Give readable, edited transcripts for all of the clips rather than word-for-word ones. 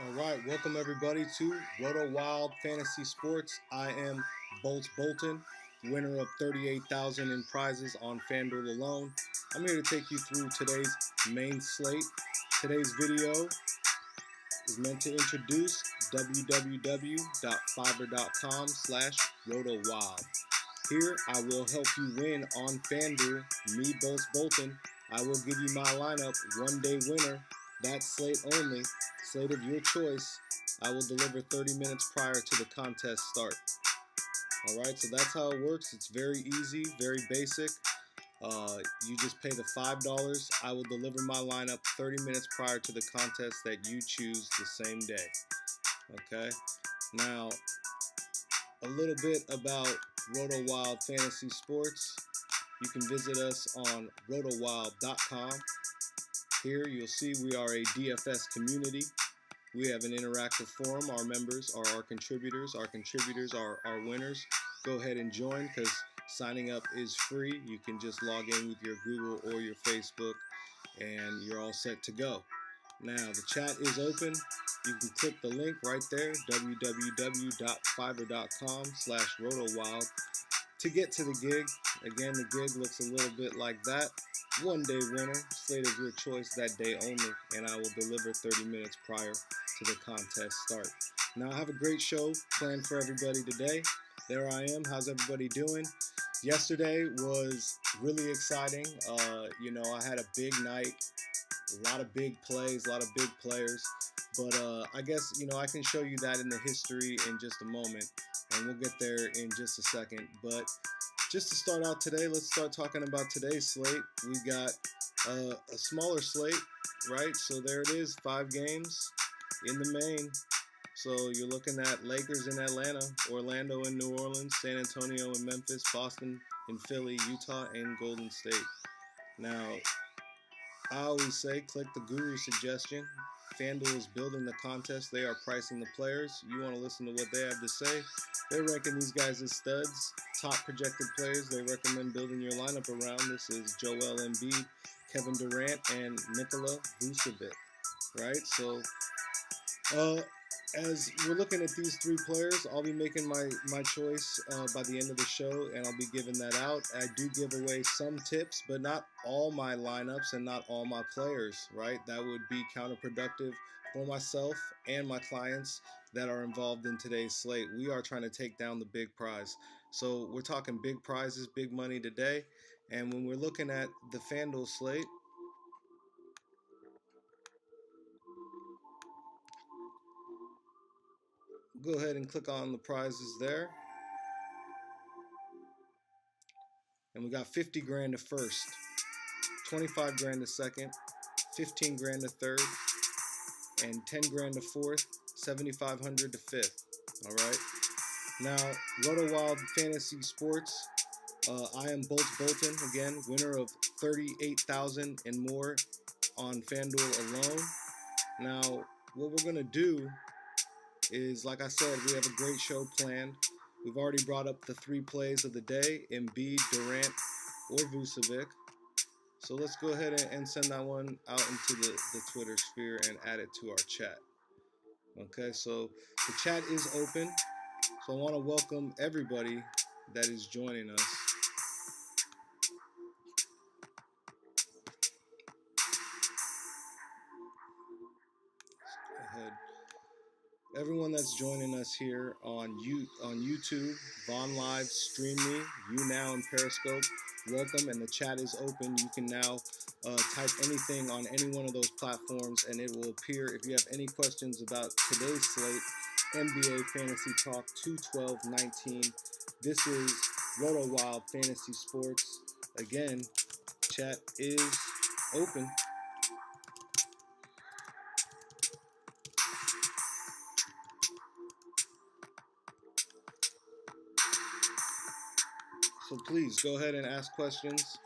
All right, welcome everybody to Roto Wild Fantasy Sports. I am Bolts Bolton, winner of 38,000 in prizes on FanDuel alone. I'm here to take you through today's main slate. Today's video is meant to introduce www.fiverr.com/RotoWild. Here, I will help you win on FanDuel. Me, Bolts Bolton. I will give you my lineup, one-day winner. That slate only, slate of your choice. I will deliver 30 minutes prior to the contest start. All right, so that's how it works. It's very easy, very basic. You just pay the $5. I will deliver my lineup 30 minutes prior to the contest that you choose the same day. Okay, now a little bit about Roto Wild Fantasy Sports. You can visit us on rotowild.com. Here you'll see we are a DFS community. We have an interactive forum. Our members are our contributors. Our contributors are our winners. Go ahead and join because signing up is free. You can just log in with your Google or your Facebook and you're all set to go. Now the chat is open. You can click the link right there, www.fiverr.com/rotowild, to get to the gig. Again, the gig looks a little bit like that. One day winner, slate of your choice that day only, and I will deliver 30 minutes prior to the contest start. Now I have a great show planned for everybody today. There I am. How's everybody doing? Yesterday was really exciting. I had a big night, a lot of big plays, a lot of big players. But I guess, I can show you that in the history in just a moment, and we'll get there in just a second. But just to start out today, let's start talking about today's slate. We got a smaller slate, right? So there it is, 5 games in the main. So you're looking at Lakers in Atlanta, Orlando in New Orleans, San Antonio in Memphis, Boston in Philly, Utah, and Golden State. Now, I always say click the guru suggestion. FanDuel is building the contest. They are pricing the players. You want to listen to what they have to say. They're ranking these guys as studs, top projected players they recommend building your lineup around. This is Joel Embiid, Kevin Durant, and Nikola Vucevic, right? So as we're looking at these 3 players, I'll be making my choice by the end of the show, and I'll be giving that out. I do give away some tips, but not all my lineups and not all my players, right? That would be counterproductive for myself and my clients that are involved in today's slate. We are trying to take down the big prize. So we're talking big prizes, big money today. And when we're looking at the FanDuel slate, go ahead and click on the prizes there. And we got 50 grand to first, 25 grand to second, 15 grand to third, and 10 grand to fourth, 7,500 to fifth. All right. Now, Roto Wild Fantasy Sports. I am Bolts Bolton, again, winner of 38,000 and more on FanDuel alone. Now, what we're going to do is, like I said, we have a great show planned. We've already brought up the 3 plays of the day, Embiid, Durant, or Vucevic. So let's go ahead and send that one out into the Twitter sphere and add it to our chat. Okay, so the chat is open. So I want to welcome everybody that is joining us. Let's go ahead. Everyone that's joining us here on YouTube, Vaughn Live, Stream Me, YouNow, and Periscope, welcome, and the chat is open. You can now type anything on any one of those platforms, and it will appear. If you have any questions about today's slate, NBA Fantasy Talk 21219. This is Roto Wild Fantasy Sports. Again, chat is open. So please go ahead and ask questions.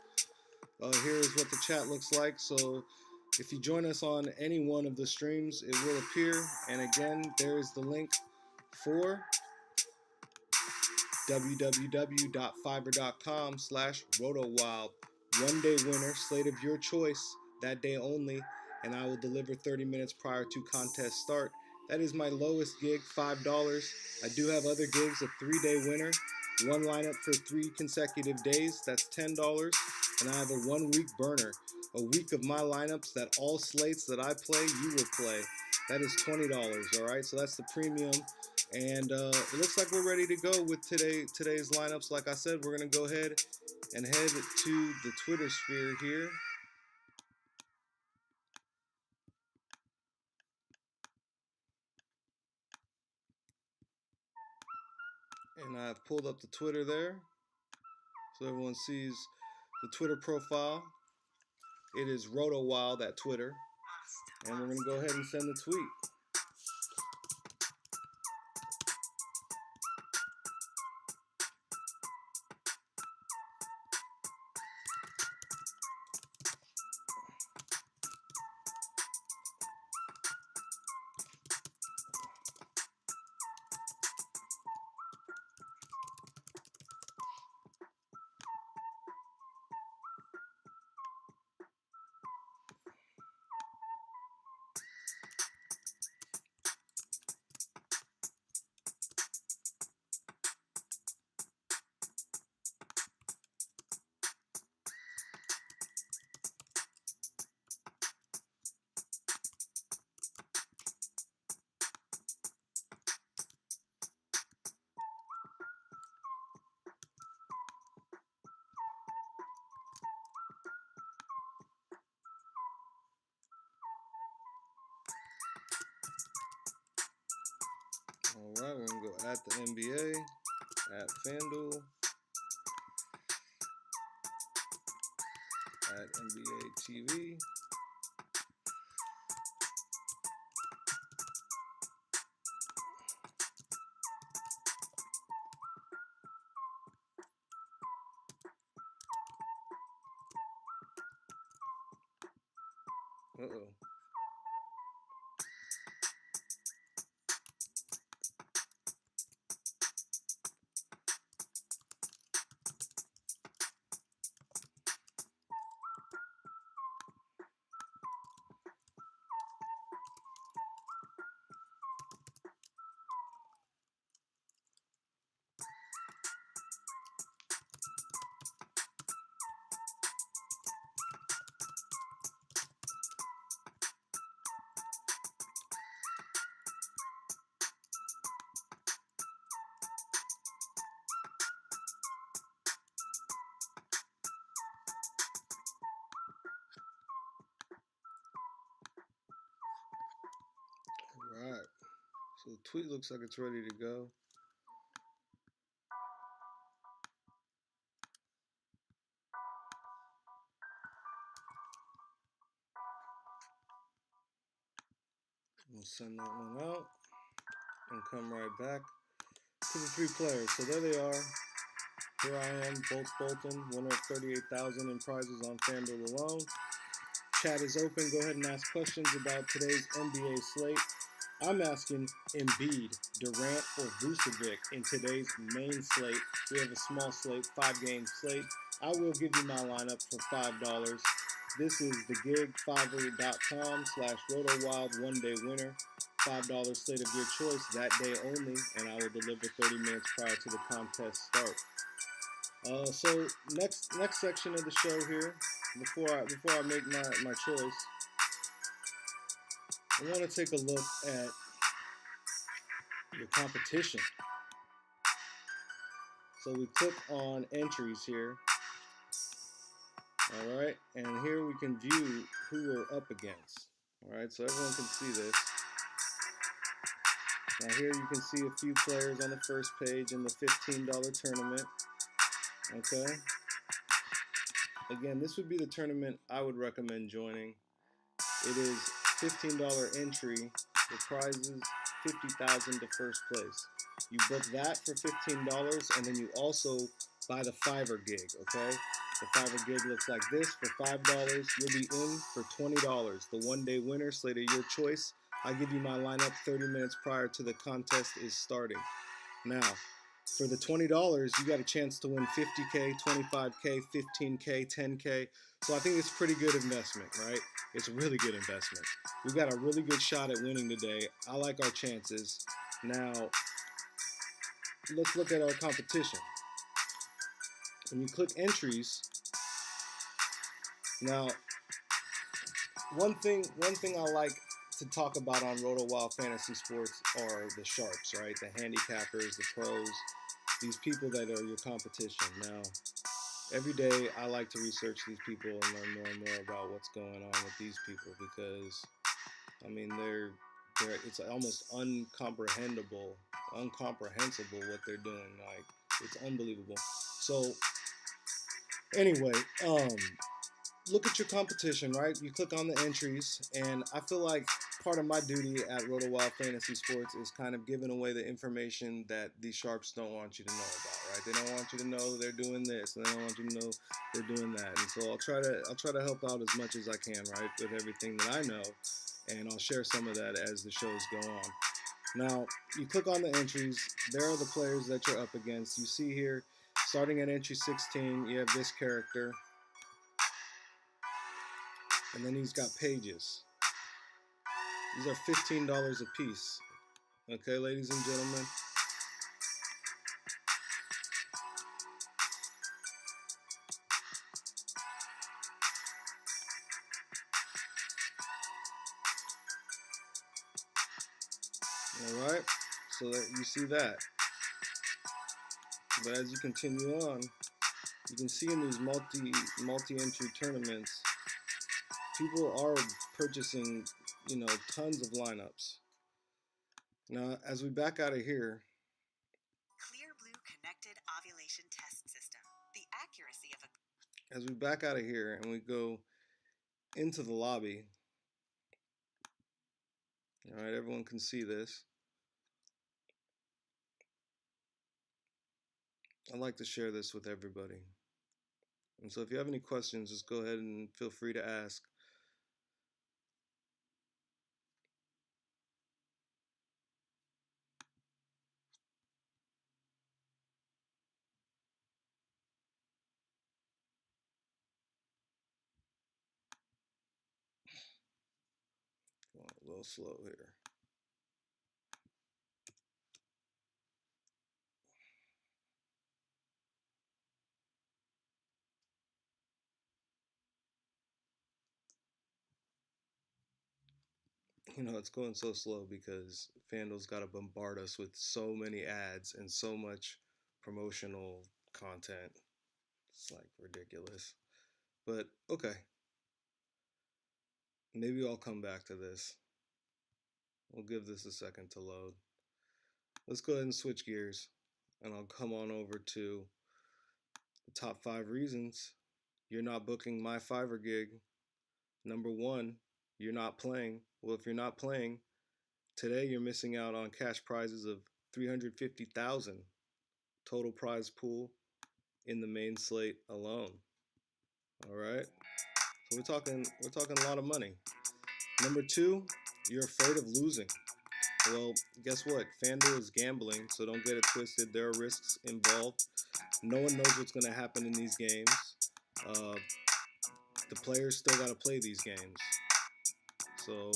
Here is what the chat looks like. So if you join us on any one of the streams, it will appear. And again, there is the link for www.fiverr.com/RotoWild. One day winner, slate of your choice, that day only. And I will deliver 30 minutes prior to contest start. That is my lowest gig, $5. I do have other gigs, a 3-day winner, one lineup for 3 consecutive days, that's $10. And I have a 1-week burner, a week of my lineups that all slates that I play, you will play. That is $20, all right? So that's the premium. And it looks like we're ready to go with today's lineups. Like I said, we're going to go ahead and head to the Twitter sphere here. And I've pulled up the Twitter there so everyone sees the Twitter profile. It is RotoWild at Twitter. And we're going to go ahead and send the tweet. All right, we're going to go at the NBA, at FanDuel, at NBA TV. Uh-oh. All right. So the tweet looks like it's ready to go. We'll send that one out and come right back to the 3 players. So there they are. Here I am, Bolts Bolton, winner of $38,000 in prizes on FanDuel alone. Chat is open. Go ahead and ask questions about today's NBA slate. I'm asking Embiid, Durant, or Vucevic in today's main slate. We have a small slate, 5-game slate. I will give you my lineup for $5. This is the gig, fiverr.com/rotowild 1-day winner. $5 slate of your choice that day only, and I will deliver 30 minutes prior to the contest start. So next section of the show here, before I make my choice, I want to take a look at your competition. So we click on entries here. All right, and here we can view who we're up against. All right, so everyone can see this. Now here you can see a few players on the first page in the $15 tournament. Okay. Again, this would be the tournament I would recommend joining. It is $15 entry. The prize is $50,000 to first place. You book that for $15, and then you also buy the Fiverr gig. Okay. The Fiverr gig looks like this. For $5, you'll be in for $20. The 1-day winner, slate of your choice. I give you my lineup 30 minutes prior to the contest is starting. Now, For the $20, you got a chance to win 50K, 25K, 15K, 10K. So I think it's a pretty good investment, right? It's a really good investment. We got a really good shot at winning today. I like our chances. Now, let's look at our competition. When you click entries, now one thing I like to talk about on Roto Wild Fantasy Sports are the sharps, right? The handicappers, the pros, these people that are your competition. Now, every day I like to research these people and learn more and more about what's going on with these people because, I mean, it's almost uncomprehensible what they're doing. Like, it's unbelievable. So, anyway, look at your competition, right? You click on the entries, and I feel like part of my duty at Roto Wild Fantasy Sports is kind of giving away the information that these sharps don't want you to know about, right? They don't want you to know they're doing this, and they don't want you to know they're doing that. And so I'll try to help out as much as I can, right, with everything that I know, and I'll share some of that as the shows go on. Now, you click on the entries. There are the players that you're up against. You see here, starting at entry 16, you have this character. And then he's got pages. These are $15 a piece. Okay, ladies and gentlemen. All right, so that you see that. But as you continue on, you can see in these multi-entry tournaments, people are purchasing, tons of lineups. Now, as we back out of here, Clear Blue Connected Ovulation Test System. The accuracy of a... As we back out of here and we go into the lobby, all right, everyone can see this. I'd like to share this with everybody. And so if you have any questions, just go ahead and feel free to ask. Going a little slow here. It's going so slow because FanDuel's got to bombard us with so many ads and so much promotional content. It's like ridiculous. But okay. Maybe I'll come back to this. We'll give this a second to load. Let's go ahead and switch gears. And I'll come on over to the top 5 reasons you're not booking my Fiverr gig. Number 1, you're not playing. Well, if you're not playing, today you're missing out on cash prizes of $350,000 total prize pool in the main slate alone. All right, so we're talking a lot of money. Number 2, you're afraid of losing. Well, guess what? FanDuel is gambling, so don't get it twisted. There are risks involved. No one knows what's going to happen in these games. The players still got to play these games. So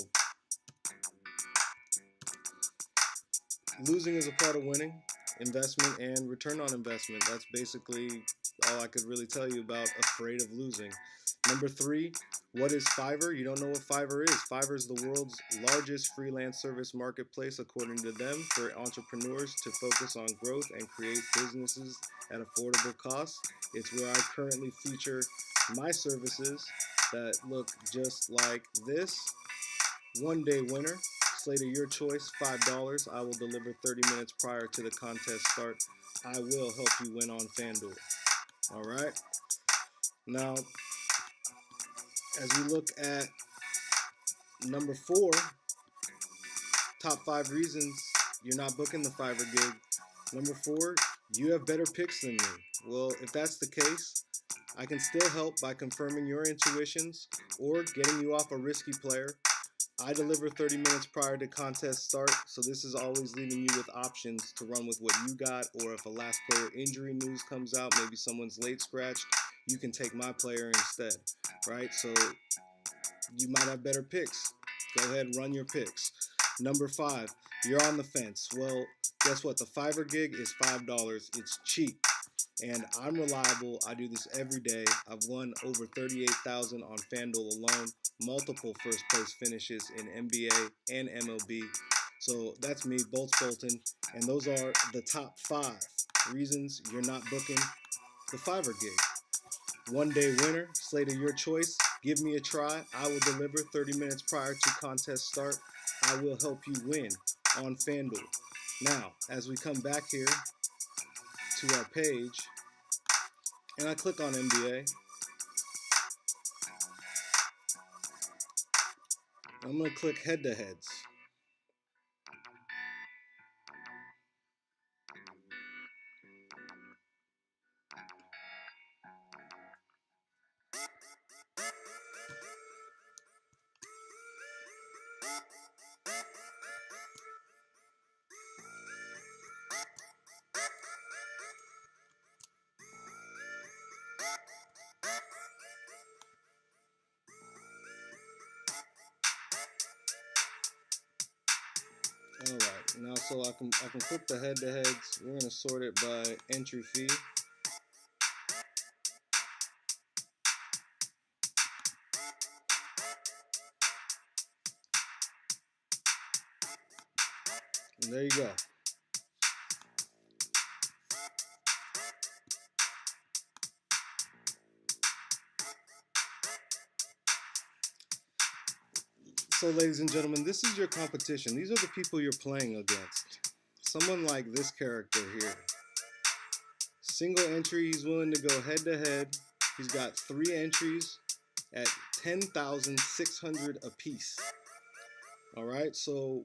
losing is a part of winning. Investment and return on investment. That's basically all I could really tell you about afraid of losing. Number 3, what is Fiverr? You don't know what Fiverr is. Fiverr is the world's largest freelance service marketplace, according to them, for entrepreneurs to focus on growth and create businesses at affordable costs. It's where I currently feature my services that look just like this. One day winner. Slate of your choice, $5. I will deliver 30 minutes prior to the contest start. I will help you win on FanDuel. All right. Now, as we look at number 4, top 5 reasons you're not booking the Fiverr gig. Number 4, you have better picks than me. Well, if that's the case, I can still help by confirming your intuitions or getting you off a risky player. I deliver 30 minutes prior to contest start, so this is always leaving you with options to run with what you got, or if a last player injury news comes out, maybe someone's late scratched, you can take my player instead, right? So you might have better picks. Go ahead and run your picks. Number 5, you're on the fence. Well, guess what? The Fiverr gig is $5. It's cheap. And I'm reliable. I do this every day. I've won over 38,000 on FanDuel alone, multiple first place finishes in NBA and MLB. So that's me, Bolts Bolton, and those are the top 5 reasons you're not booking the Fiverr gig. One day winner, slate of your choice. Give me a try. I will deliver 30 minutes prior to contest start. I will help you win on FanDuel. Now, as we come back here to our page, and I click on NBA, I'm going to click head-to-heads. All right, now so I can click the head-to-heads. We're going to sort it by entry fee. And there you go. So, ladies and gentlemen, this is your competition. These are the people you're playing against. Someone like this character here. Single entry, he's willing to go head-to-head. He's got 3 entries at 10,600 apiece. All right, so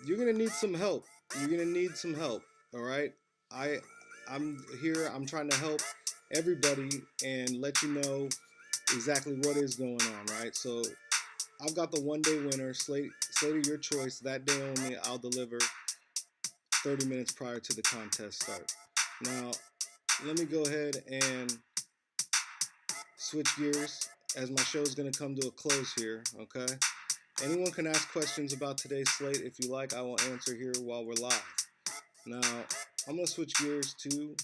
you're gonna need some help. You're gonna need some help. All right, I'm here. I'm trying to help everybody and let you know exactly what is going on. Right, so I've got the one-day winner, slate of your choice. That day only, I'll deliver 30 minutes prior to the contest start. Now, let me go ahead and switch gears as my show is going to come to a close here, okay? Anyone can ask questions about today's slate if you like. I will answer here while we're live. Now, I'm going to switch gears to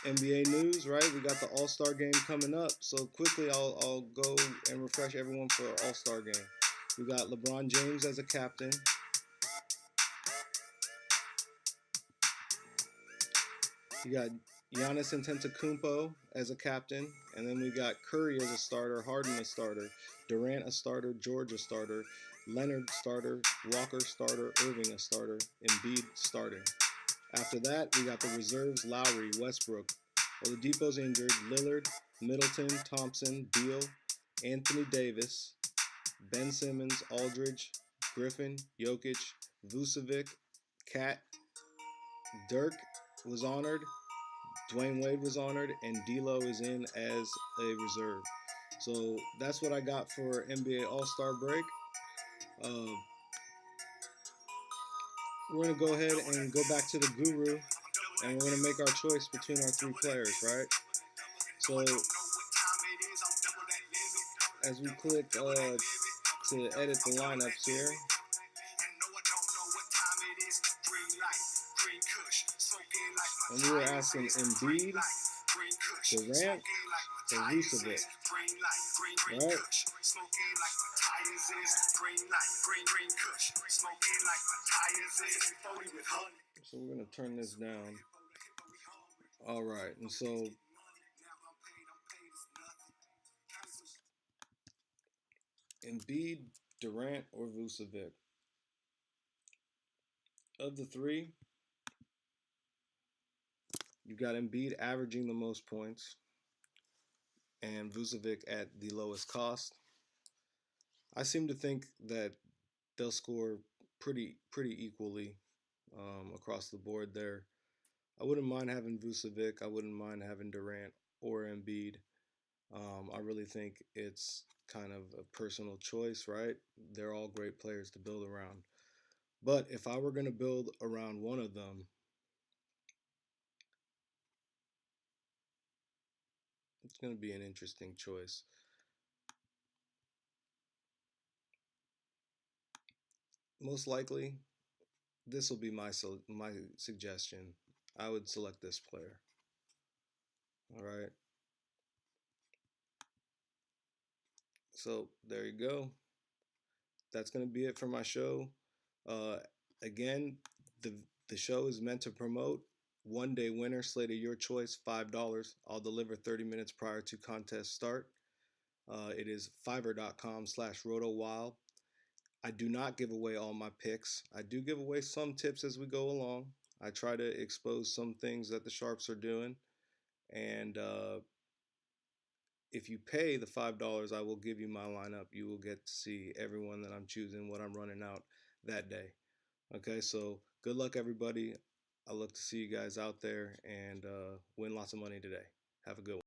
NBA news, right? We got the All-Star game coming up. So quickly, I'll go and refresh everyone for our All-Star game. We got LeBron James as a captain. You got Giannis Antetokounmpo as a captain, and then we got Curry as a starter, Harden a starter, Durant a starter, George a starter, Leonard starter, Walker starter, Irving a starter, Embiid starting. After that, we got the reserves: Lowry, Westbrook, Oladipo's injured, Lillard, Middleton, Thompson, Beal, Anthony Davis, Ben Simmons, Aldridge, Griffin, Jokic, Vucevic, Cat, Dirk was honored, Dwayne Wade was honored, and D'Lo is in as a reserve. So that's what I got for NBA All-Star break. We're going to go ahead and go back to the guru, and we're going to make our choice between our 3 players, right? So as we click to edit the lineups here, and we were asking Embiid, Durant, or Vucevic, right? So we're going to turn this down. All right, and so Embiid, Durant, or Vucevic. Of the 3, you've got Embiid averaging the most points and Vucevic at the lowest cost. I seem to think that they'll score pretty equally across the board there. I wouldn't mind having Vucevic. I wouldn't mind having Durant or Embiid. I really think it's kind of a personal choice, right? They're all great players to build around. But if I were going to build around one of them, it's going to be an interesting choice. Most likely, this will be my suggestion. I would select this player. All right. So there you go. That's going to be it for my show. Uh, again, the show is meant to promote one day winner, slate of your choice, $5. I'll deliver 30 minutes prior to contest start. It is fiverr.com/rotowild. I do not give away all my picks. I do give away some tips as we go along. I try to expose some things that the sharps are doing. And if you pay the $5, I will give you my lineup. You will get to see everyone that I'm choosing, what I'm running out that day. Okay, so good luck, everybody. I look to see you guys out there and win lots of money today. Have a good one.